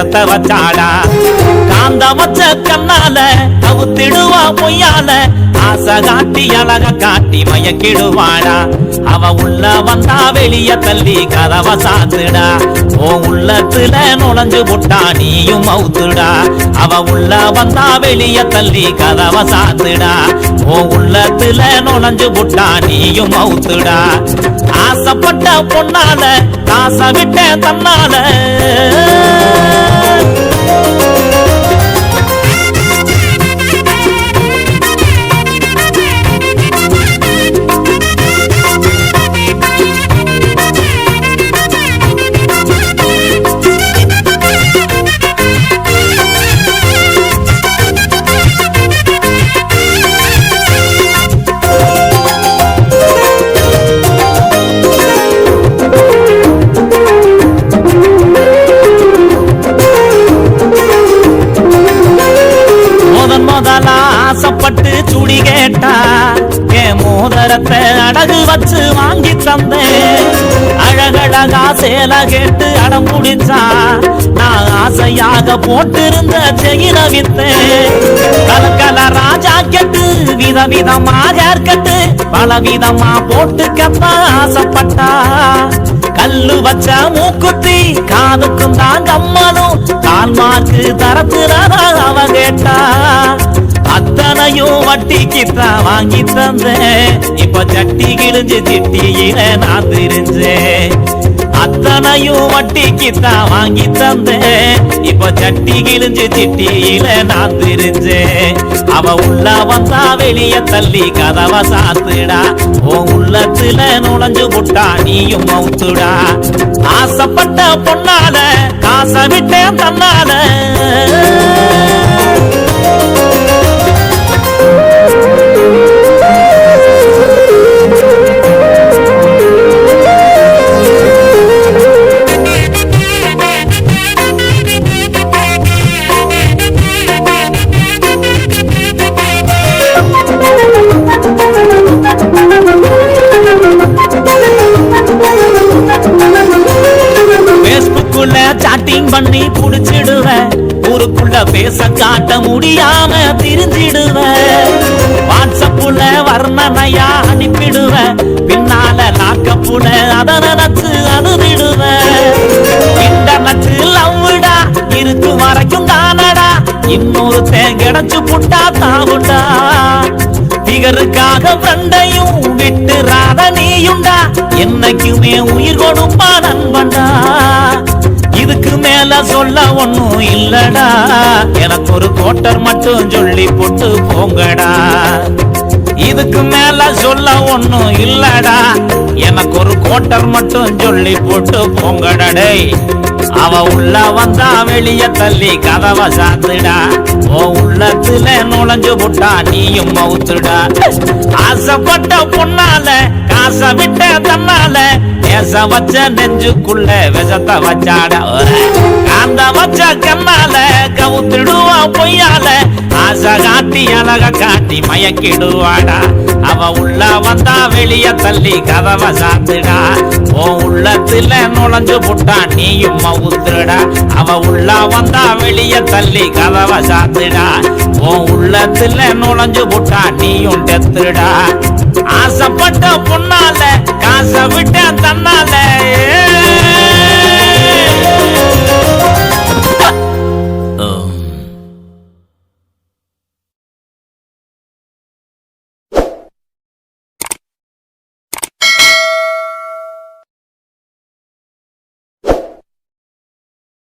விஷத்தை வச்சாடா காந்த வச்ச கண்ணால கவுத்திடுவா பொய்யால ஆசை காட்டி அழக காட்டி மயக்கிடுவாடா அவ உள்ள வந்தா வெளிய தள்ளி கதவை சாத்துடா ஓ உள்ளத்துல நுழைஞ்சு புட்டா நீயும் மவுத்துடா அவ உள்ள வந்தா வெளிய தள்ளி கதவை சாத்துடா ஓ உள்ளத்துல நுழைஞ்சு புட்டா நீயும் மவுத்துடா ஆசைப்பட்ட பொண்ணால காசை விட்ட தன்னால ஆசைப்பட்டு சுடி கேட்டா என் மோதிரத்தை அடகு வச்சு வாங்கி தந்தேன் அழகழகா சேல கேட்டு அடம் முடிச்சா நான் ஆசையாக போட்டிருந்த செயின வித்தேன் கலக்கல ராஜா கெட்டு விதவிதமாக கட்டு பலவிதமா போட்டு கப்ப ஆசைப்பட்டா கல்லு வச்ச மூக்குத்தி காதுக்கும் தான் கம்மனும் கால்மாக்கு தரத்துறதா அவ கேட்டா அத்தனையும் வட்டிக்குத்தான் வாங்கி தந்தேன் இப்ப சட்டி கிழிஞ்சு திட்டியில நான் தெரிஞ்சேன் அத்தனையும் வட்டிக்குத்தான் வாங்கி தந்தேன் இப்ப சட்டி கிழிஞ்சு திட்டியில நான் தெரிஞ்சேன் அவ உள்ள வந்தா வெளிய தள்ளி கதவை சாத்துடா ஓ உள்ளத்துல நுழைஞ்சு புட்டா நீயும் மவுத்துடா ஆசைப்பட்ட பொண்ணால காசை விட்டேன் தன்னால சாட்டிங் பண்ணி புடிச்சிடுவேன் ஊருக்குள்ள பேச காட்ட முடியாம திரிஞ்சிடுவேன் வாட்ஸ்அப்புல வர்ணனையா அனுப்பிடுவேன் பின்னால லாக்கப்புல அத நினைச்சு அழுதிடுவேன் இன்டர்நெட் லவ்வுடா இருக்கு வரைக்கும் தானடா இன்னொரு கிடைச்சு புட்டா தாவுண்டா திகருக்காக ஃப்ரெண்டையும் விட்டுறாத நீயுண்டா என்னைக்குமே உயிர் கொடுப்பா நண்பண்டா இதுக்கு மேல சொல்ல ஒண்ணும் இல்லடா எனக்கு ஒரு கோட்டர் மட்டும் சொல்லி போட்டு போங்கடா இதுக்கு மேல சொல்ல ஒண்ணும் இல்லடா எனக்கு ஒரு கோட்டர் மட்டும் சொல்லி போட்டு போங்கடா டேய் அவ உள்ள வந்தா வெளிய தள்ளி கதவை சாத்துடா ஓ உள்ளத்துல நுழைஞ்சு புட்டா நீயும் மவுத்துடா ஆசைப்பட்ட பொண்ணால காசை விட்ட தன்னால பேச வச்ச நெஞ்சுக்குள்ள விஷத்தை வச்சாடா காந்த வச்ச கண்ணால கவுத்திடுவா பொய்யால ஆசை காட்டி அழக காட்டி மயக்கிடுவாடா அவ உள்ள வந்தா வெளிய தள்ளி கதவை சாத்துடா ஓ உள்ளத்துல நுழைஞ்சு புட்டா நீயும் மவுத்துடா அவ உள்ள வந்தா வெளிய தள்ளி கதவை சாத்துடா ஓ உள்ளத்துல நுழைஞ்சு புட்டா நீயும் டெத்துடா ஆசைப்பட்ட பொண்ணால காசை விட்ட தன்னால